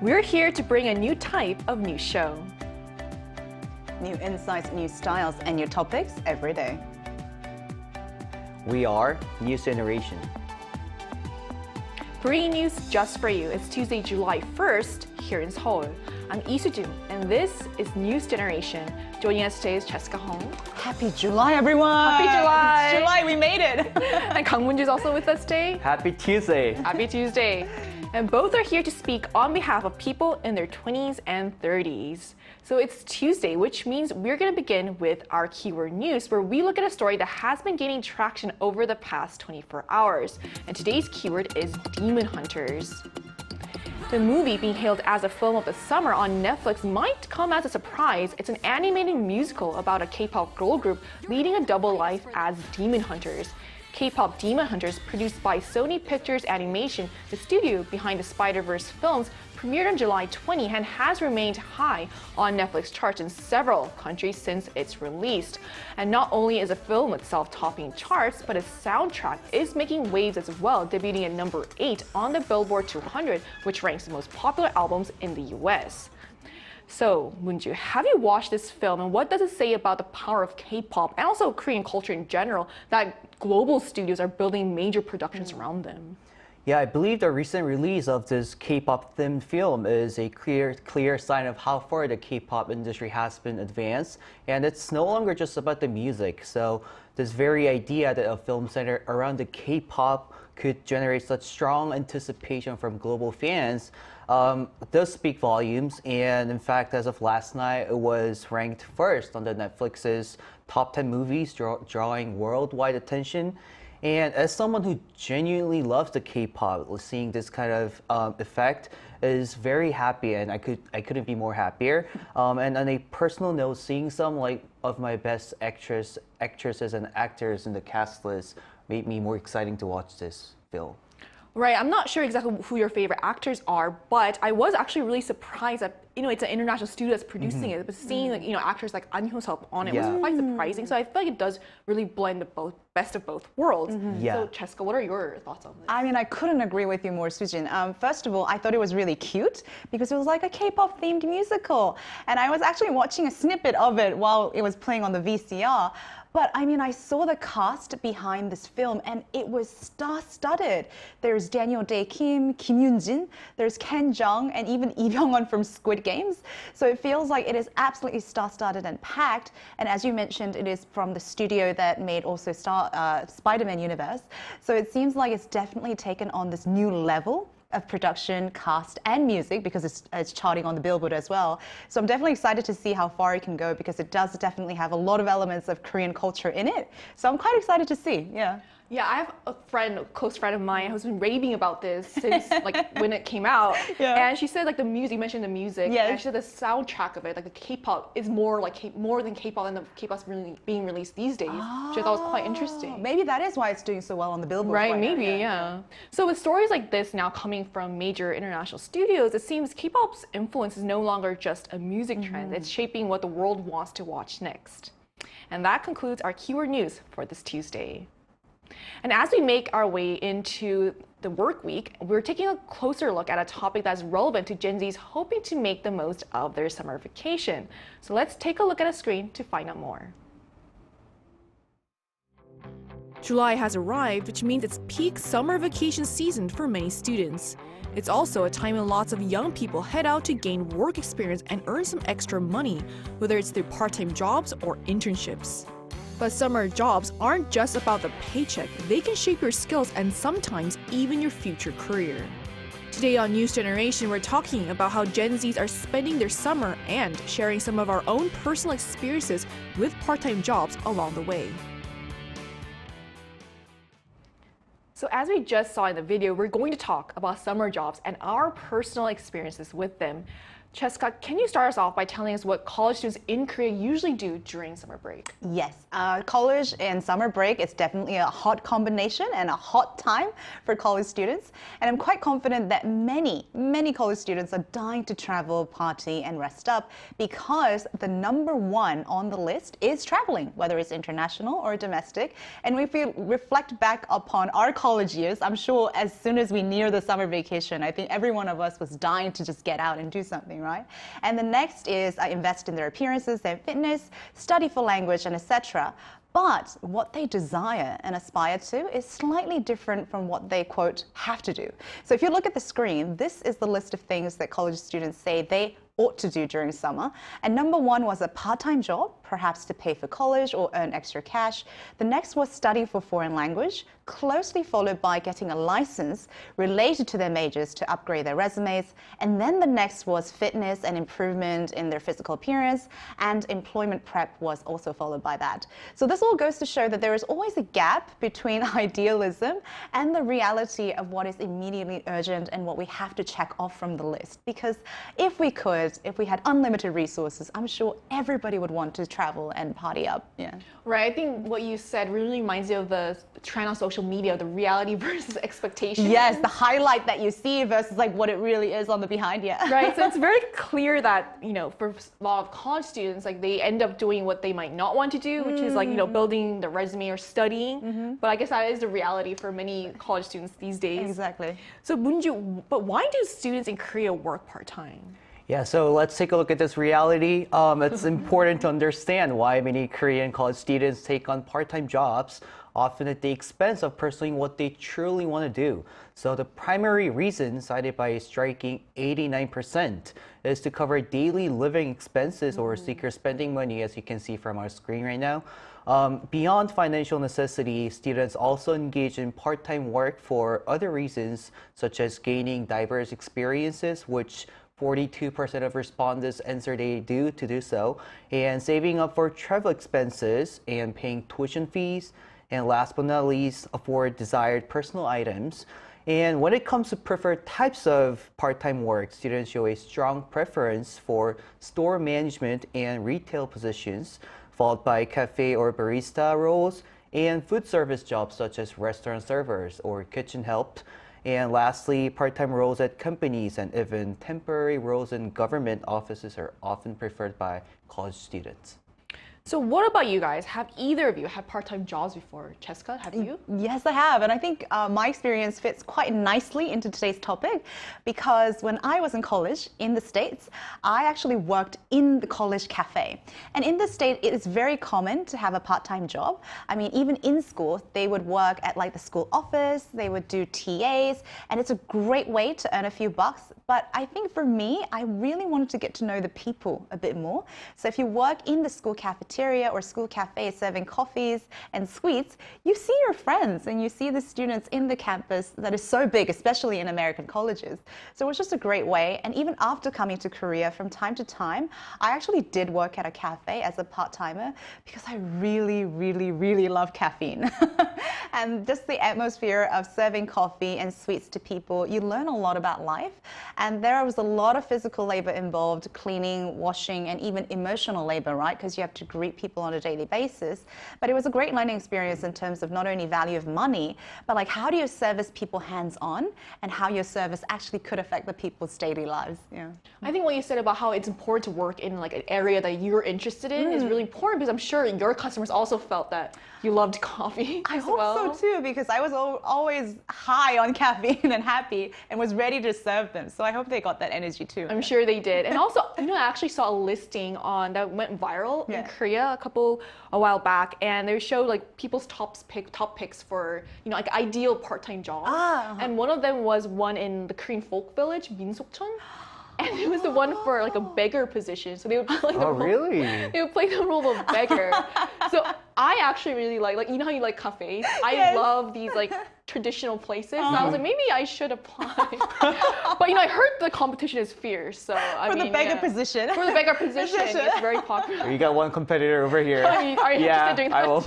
We're here to bring a new type of news show. New insights, new styles, and new topics every day. We are News Generation. Bringing news just for you. It's Tuesday, July 1st, here in Seoul. I'm Lee Soo-jin, and this is News Generation. Joining us today is Jessica Hong. Happy July, everyone! Happy July! It's July, we made it! And Kang Moon-ju is also with us today. Happy Tuesday! Happy Tuesday! And both are here to speak on behalf of people in their 20s and 30s. So it's Tuesday, which means we're going to begin with our keyword news, where we look at a story that has been gaining traction over the past 24 hours. And today's keyword is Demon Hunters. The movie, being hailed as a film of the summer on Netflix, might come as a surprise. It's an animated musical about a K-pop girl group leading a double life as demon hunters. K-pop Demon Hunters, produced by Sony Pictures Animation, the studio behind the Spider-Verse films, premiered on July 20 and has remained high on Netflix charts in several countries since its release. And not only is the film itself topping charts, but its soundtrack is making waves as well, debuting at number 8 on the Billboard 200, which ranks the most popular albums in the US. So, Moon-ju, have you watched this film, and what does it say about the power of K-pop and also Korean culture in general that global studios are building major productions around them? Yeah, I believe the recent release of this K-pop themed film is a clear sign of how far the K-pop industry has been advanced, and it's no longer just about the music. So this very idea that a film centered around the K-pop could generate such strong anticipation from global fans does speak volumes. And in fact, as of last night, it was ranked first on the Netflix's top 10 movies drawing worldwide attention. And as someone who genuinely loves the K-pop, seeing this kind of effect is very happy, and I couldn't be more happier. And on a personal note, seeing some of my best actresses and actors in the cast list made me more exciting to watch this film. Right, I'm not sure exactly who your favorite actors are, but I was actually really surprised that, it's an international studio that's producing it, but seeing actors like An Hyo-seop on it was quite surprising. So I feel like it does really blend the best of both worlds. So Cheska, what are your thoughts on this? I mean, I couldn't agree with you more, Soo-jin. First of all, I thought it was really cute because it was like a K-pop themed musical. And I was actually watching a snippet of it while it was playing on the VCR. But I mean, I saw the cast behind this film and it was star-studded. There's Daniel Day-Kim, Kim Yoon-jin, there's Ken Jeong, and even Lee Byung-hun from Squid Games. So it feels like it is absolutely star-studded and packed. And as you mentioned, it is from the studio that made also Spider-Man universe. So it seems like it's definitely taken on this new level of production, cast, and music because it's charting on the Billboard as well. So I'm definitely excited to see how far it can go because it does definitely have a lot of elements of Korean culture in it. So I'm quite excited to see, yeah. Yeah, I have a close friend of mine who's been raving about this since when it came out. Yeah. And she said the music, you mentioned the music, and she said the soundtrack of it, the K-pop is more than K-pop and the K-pop's really being released these days, which I thought was quite interesting. Maybe that is why it's doing so well on the Billboard. Right, maybe, yeah. So with stories like this now coming from major international studios, it seems K-pop's influence is no longer just a music trend, it's shaping what the world wants to watch next. And that concludes our keyword news for this Tuesday. And as we make our way into the work week, we're taking a closer look at a topic that's relevant to Gen Zs hoping to make the most of their summer vacation. So let's take a look at a screen to find out more. July has arrived, which means it's peak summer vacation season for many students. It's also a time when lots of young people head out to gain work experience and earn some extra money, whether it's through part-time jobs or internships. But summer jobs aren't just about the paycheck. They can shape your skills and sometimes even your future career. Today on News Generation, we're talking about how Gen Zs are spending their summer and sharing some of our own personal experiences with part-time jobs along the way. So as we just saw in the video, we're going to talk about summer jobs and our personal experiences with them. Cheska, can you start us off by telling us what college students in Korea usually do during summer break? Yes, college and summer break is definitely a hot combination and a hot time for college students. And I'm quite confident that many college students are dying to travel, party, and rest up because the number one on the list is traveling, whether it's international or domestic. And if we reflect back upon our college years, I'm sure as soon as we near the summer vacation, I think every one of us was dying to just get out and do something, right? And the next is invest in their appearances, their fitness, study for language, and etc. But what they desire and aspire to is slightly different from what they, quote, have to do. So if you look at the screen, this is the list of things that college students say they ought to do during summer. And number one was a part-time job, perhaps to pay for college or earn extra cash. The next was study for foreign language, closely followed by getting a license related to their majors to upgrade their resumes. And then the next was fitness and improvement in their physical appearance, and employment prep was also followed by that. So this all goes to show that there is always a gap between idealism and the reality of what is immediately urgent and what we have to check off from the list. Because if we had unlimited resources, I'm sure everybody would want to travel and party up. Yeah. Right. I think what you said really reminds you of the trend on social media, the reality versus expectation. Yes, the highlight that you see versus like what it really is on the behind. Yeah. Right. So it's very clear that, for a lot of college students, like they end up doing what they might not want to do, which is like, building the resume or studying. But I guess that is the reality for many college students these days. Exactly. So Moonju, but why do students in Korea work part-time? Yeah, so let's take a look at this reality. It's important to understand why many Korean college students take on part-time jobs, often at the expense of pursuing what they truly want to do. So the primary reason, cited by a striking 89%, is to cover daily living expenses or secure spending money, as you can see from our screen right now. Beyond financial necessity, students also engage in part-time work for other reasons, such as gaining diverse experiences, which 42% of respondents answered they do so, and saving up for travel expenses and paying tuition fees, and last but not least, for desired personal items. And when it comes to preferred types of part-time work, students show a strong preference for store management and retail positions, followed by cafe or barista roles, and food service jobs such as restaurant servers or kitchen help. And lastly, part-time roles at companies and even temporary roles in government offices are often preferred by college students. So what about you guys? Have either of you had part-time jobs before? Cheska, have you? Yes, I have. And I think my experience fits quite nicely into today's topic because when I was in college in the States, I actually worked in the college cafe. And in the States, it is very common to have a part-time job. I mean, even in school, they would work at like the school office, they would do TAs, and it's a great way to earn a few bucks. But I think for me, I really wanted to get to know the people a bit more. So if you work in the school cafeteria or school cafe serving coffees and sweets, you see your friends and you see the students in the campus that is so big, especially in American colleges. So it was just a great way. And even after coming to Korea, from time to time, I actually did work at a cafe as a part-timer because I really love caffeine. And just the atmosphere of serving coffee and sweets to people, you learn a lot about life. And there was a lot of physical labor involved, cleaning, washing, and even emotional labor, right? Because you have to greet people on a daily basis. But it was a great learning experience in terms of not only value of money, but like how do you service people hands-on and how your service actually could affect the people's daily lives. Yeah. I think what you said about how it's important to work in like an area that you're interested in is really important because I'm sure your customers also felt that you loved coffee. I hope so too, because I was always high on caffeine and happy and was ready to serve them. So I hope they got that energy too. I'm sure they did. And also, I actually saw a listing on that went viral in Korea a while back, and they showed like people's top picks for like ideal part-time jobs. And one of them was one in the Korean folk village, Minsokcheon. And it was the one for like a beggar position. So they would play the role. They would play the role of beggar. So I actually really like how you like cafes. I love these like traditional places. So I was like, maybe I should apply. But I heard the competition is fierce. So I mean, the beggar position. For the beggar position, it's very popular. You got one competitor over here. Are you interested in doing that? I will.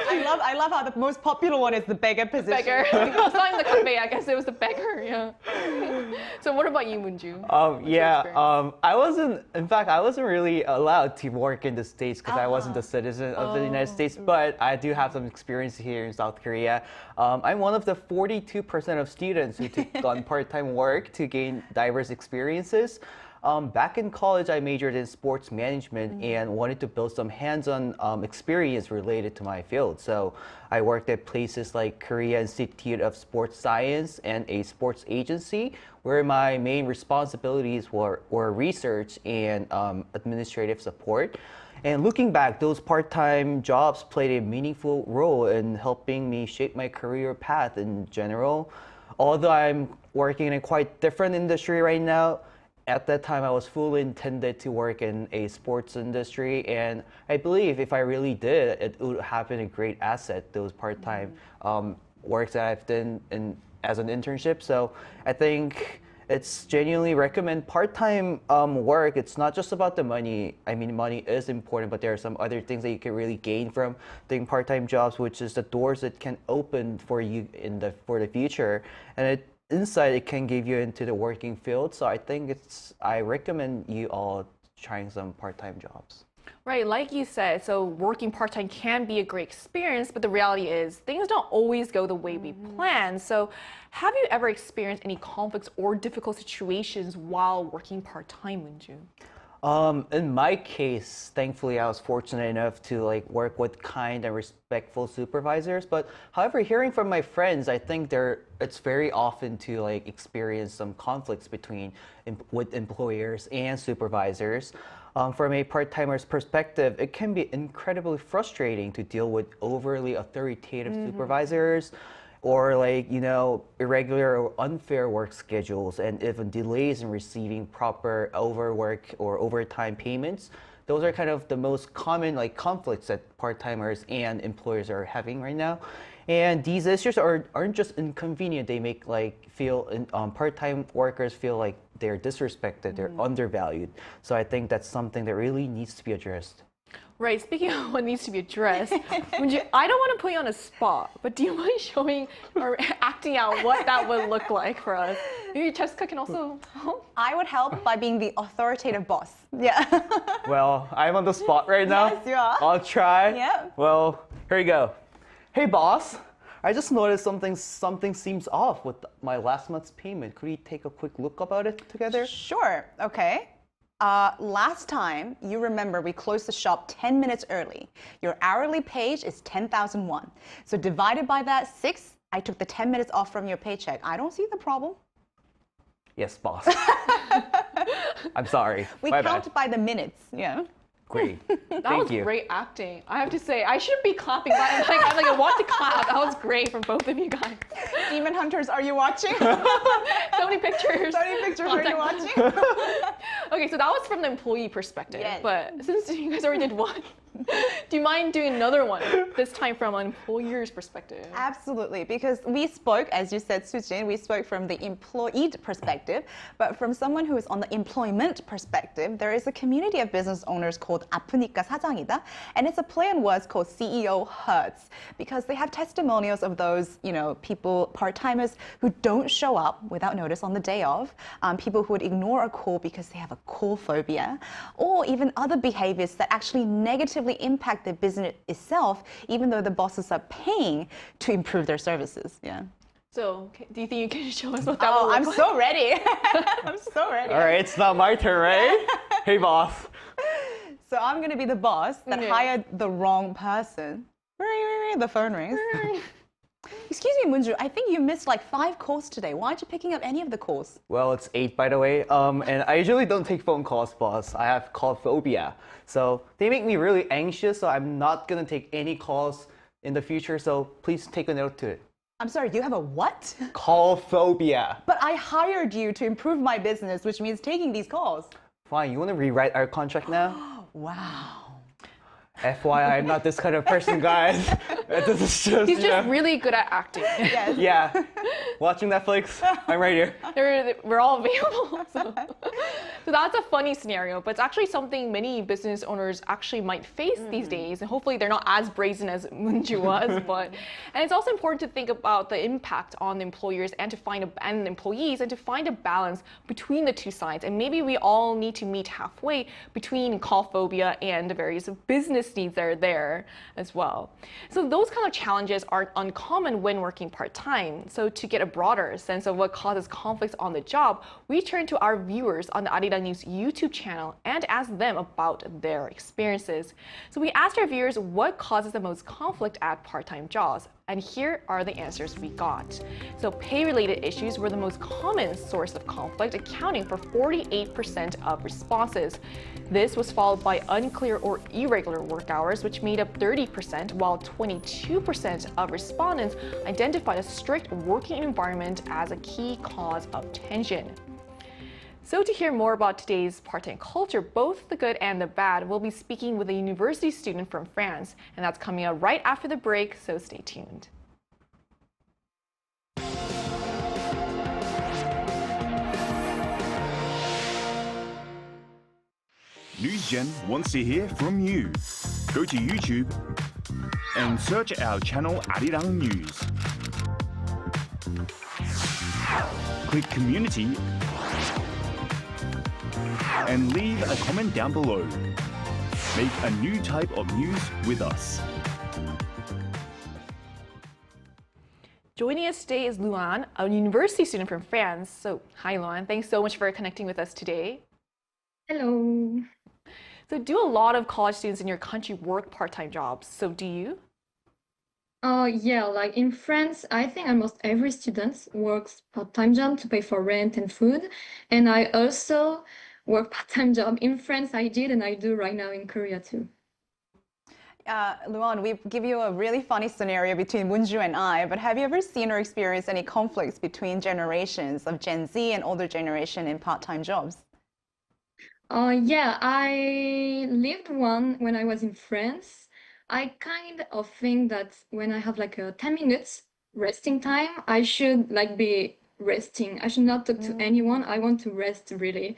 I I love how the most popular one is the beggar position. Beggar. Selling the cafe, I guess it was the beggar. Yeah. So what about you, Moonju? I wasn't really allowed to work in the States because I wasn't a citizen of the United States, but I do have some experience here in South Korea. I'm one of the 42% of students who took on part-time work to gain diverse experiences. Back in college, I majored in sports management and wanted to build some hands-on experience related to my field. So I worked at places like Korea Institute of Sports Science and a sports agency, where my main responsibilities were research and administrative support. And looking back, those part-time jobs played a meaningful role in helping me shape my career path in general. Although I'm working in a quite different industry right now, at that time I was fully intended to work in a sports industry, and I believe if I really did, it would have been a great asset, those part-time works that I've done as an internship. So I think it's genuinely recommend part-time work. It's not just about the money. I mean, money is important, but there are some other things that you can really gain from doing part-time jobs, which is the doors it can open for you for the future, and insight it can give you into the working field. So I think I recommend you all trying some part-time jobs. Right, like you said, so working part-time can be a great experience, but the reality is things don't always go the way we plan. So have you ever experienced any conflicts or difficult situations while working part-time, Moonju? In my case, thankfully, I was fortunate enough to work with kind and respectful supervisors. But however, hearing from my friends, I think it's very often to experience some conflicts with employers and supervisors. From a part-timer's perspective, it can be incredibly frustrating to deal with overly authoritative supervisors, or irregular or unfair work schedules, and even delays in receiving proper overwork or overtime payments. Those are kind of the most common conflicts that part-timers and employers are having right now. And these issues aren't just inconvenient. They make part-time workers feel like they're disrespected, they're undervalued. So I think that's something that really needs to be addressed. Right, speaking of what needs to be addressed, I don't want to put you on a spot, but do you mind showing or acting out what that would look like for us? Maybe Jessica can also help? I would help by being the authoritative boss. Yeah. Well, I'm on the spot right now. Yes, you are. I'll try. Yeah. Well, here you go. Hey, boss. I just noticed something seems off with my last month's payment. Could we take a quick look about it together? Sure. Okay. Last time, you remember we closed the shop 10 minutes early. Your hourly page is 10,000 won. So divided by that 6, I took the 10 minutes off from your paycheck. I don't see the problem. Yes, boss. I'm sorry. We My count bad. by the minutes. Yeah. Great. That Thank was you. great acting. I have to say, I shouldn't be clapping, but I want to clap. That was great from both of you guys. Demon Hunters, are you watching? So many pictures. So many pictures, are you watching? Okay, so that was from the employee perspective. Yes. But since you guys already did one, do you mind doing another one, this time from an employer's perspective? Absolutely, because we spoke, as you said, Sujin, we spoke from the employed perspective, but from someone who is on the employment perspective, there is a community of business owners called 아프니까 사장이다, and it's a play on words called CEO Hurts, because they have testimonials of those, people, part-timers who don't show up without notice on the day of, people who would ignore a call because they have a call phobia, or even other behaviors that actually negatively impact their business itself, even though the bosses are paying to improve their services. Yeah. So, do you think you can show us what that would look I'm like? so ready. I'm so ready. All right, it's not my turn, right? Hey, boss. So I'm going to be the boss that hired the wrong person. The phone rings. Excuse me, Moonju, I think you missed 5 calls today. Why aren't you picking up any of the calls? Well, it's 8, by the way. And I usually don't take phone calls, boss. I have call phobia. So they make me really anxious, so I'm not going to take any calls in the future. So please take a note to it. I'm sorry, you have a what? Call phobia. But I hired you to improve my business, which means taking these calls. Fine, you want to rewrite our contract now? Wow. FYI, I'm not this kind of person, guys. This is just, He's just really good at acting. Yes. yeah. Watching Netflix, I'm right here. We're all available. So that's a funny scenario, but it's actually something many business owners actually might face these days, and hopefully they're not as brazen as Moonju was. And it's also important to think about the impact on the employers and employees, and to find a balance between the two sides. And maybe we all need to meet halfway between call phobia and the various business needs that are there as well. So those kind of challenges aren't uncommon when working part-time. So to get a broader sense of what causes conflicts on the job, we turn to our viewers on the Arirang News YouTube channel and ask them about their experiences. So we asked our viewers what causes the most conflict at part-time jobs. And here are the answers we got. So pay-related issues were the most common source of conflict, accounting for 48% of responses. This was followed by unclear or irregular work hours, which made up 30%, while 22% of respondents identified a strict working environment as a key cause of tension. So to hear more about today's part-time culture, both the good and the bad, we'll be speaking with a university student from France, and that's coming up right after the break, so stay tuned. NewsGen wants to hear from you. Go to YouTube and search our channel Arirang News. Click Community and leave a comment down below. Make a new type of news with us. Joining us today is Luan, a university student from France. So, hi Luan, thanks so much for connecting with us today. Hello. So do a lot of college students in your country work part-time jobs? So do you? Yeah, like in France, I think almost every student works part-time job to pay for rent and food. And I also work part-time job in France. I did, and I do right now in Korea too. Luan, we give you a really funny scenario between Moonju and I, but have you ever seen or experienced any conflicts between generations of Gen Z and older generation in part-time jobs? Yeah, I lived one when I was in France. I kind of think that when I have like a 10 minutes resting time, I should like be resting. I should not talk to anyone. I want to rest really.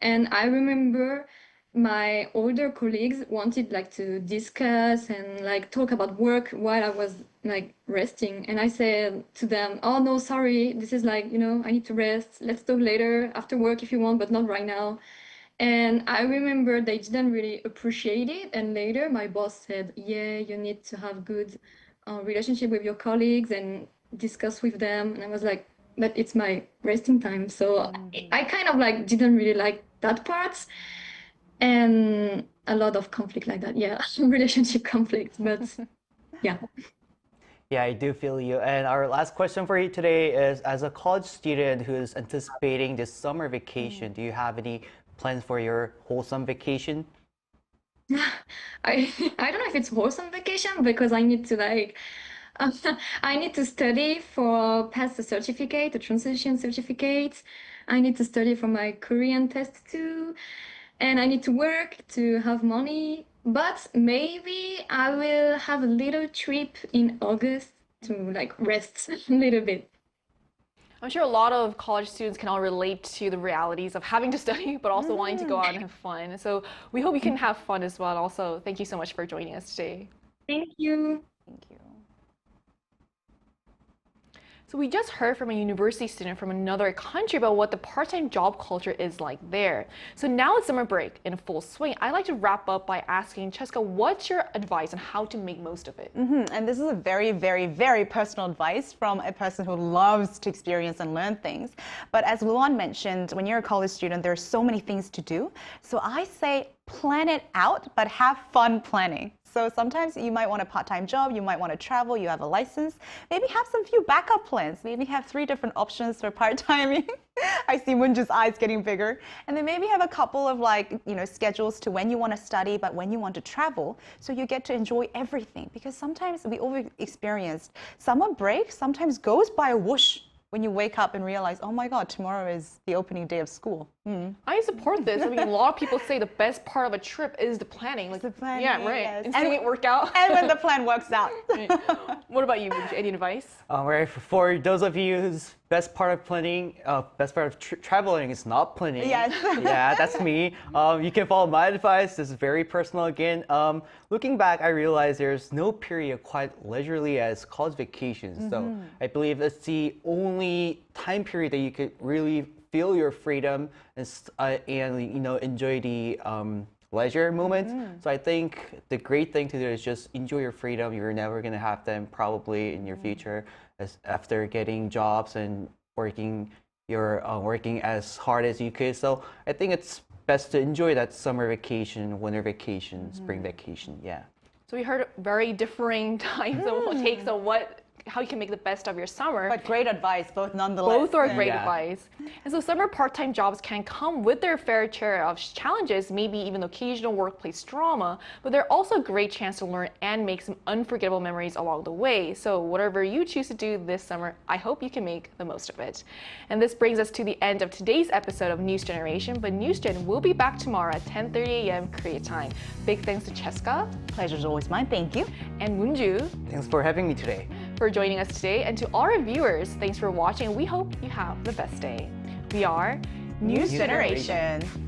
And I remember my older colleagues wanted like to discuss and like talk about work while I was like resting. And I said to them, oh no, sorry, this is like, I need to rest. Let's talk later after work if you want, but not right now. And I remember they didn't really appreciate it. And later my boss said, yeah, you need to have good relationship with your colleagues and discuss with them. And I was like, but it's my resting time. So I kind of like didn't really like that part. And a lot of conflict like that. Yeah, relationship conflict, but yeah. Yeah, I do feel you. And our last question for you today is, as a college student who is anticipating this summer vacation, do you have any plans for your wholesome vacation? I don't know if it's wholesome vacation because I need to like I need to study for pass the certificate, the translation certificate. I need to study for my Korean test too, and I need to work to have money. But maybe I will have a little trip in August to like rest a little bit. I'm sure a lot of college students can all relate to the realities of having to study, but also wanting to go out and have fun. So we hope you can have fun as well. And also, thank you so much for joining us today. Thank you. Thank you. So we just heard from a university student from another country about what the part-time job culture is like there. So now it's summer break in full swing. I'd like to wrap up by asking Cheska, what's your advice on how to make most of it? And this is a very, very, very personal advice from a person who loves to experience and learn things. But as Luan mentioned, when you're a college student, there are so many things to do. So I say plan it out, but have fun planning. So sometimes you might want a part-time job, you might want to travel, you have a license. Maybe have some few backup plans. Maybe have 3 different options for part-timing. I see Moonju's eyes getting bigger. And then maybe have a couple of schedules to when you want to study, but when you want to travel. So you get to enjoy everything. Because sometimes we all experienced summer break sometimes goes by a whoosh. when you wake up and realize, oh my God, tomorrow is the opening day of school. I support this. I mean, a lot of people say the best part of a trip is the planning. Like, the planning, yeah, right. yes. And seeing it work out. And when the plan works out. What about you? Any advice? Right, for those of you whose best part of planning, best part of traveling is not planning. Yes. Yeah, that's me. You can follow my advice. This is very personal again. Looking back, I realized there's no period quite leisurely as college vacations. So I believe it's the only time period that you could really feel your freedom and enjoy the leisure moments. So I think the great thing to do is just enjoy your freedom. You're never gonna have them probably in your future, after getting jobs and working as hard as you could. So I think it's best to enjoy that summer vacation, winter vacation, spring vacation. Yeah. So we heard very differing types of takes on how you can make the best of your summer. But great advice, both nonetheless. Both are great Yeah. advice. And so summer part-time jobs can come with their fair share of challenges, maybe even occasional workplace drama, but they're also a great chance to learn and make some unforgettable memories along the way. So whatever you choose to do this summer, I hope you can make the most of it. And this brings us to the end of today's episode of News Generation, but News Gen will be back tomorrow at 10:30 a.m. Korea time. Big thanks to Cheska Pleasure's always mine, thank you. and Moonju Thanks for having me today. for joining us today, and to all our viewers, thanks for watching. We hope you have the best day. We are News News Generation. Generation.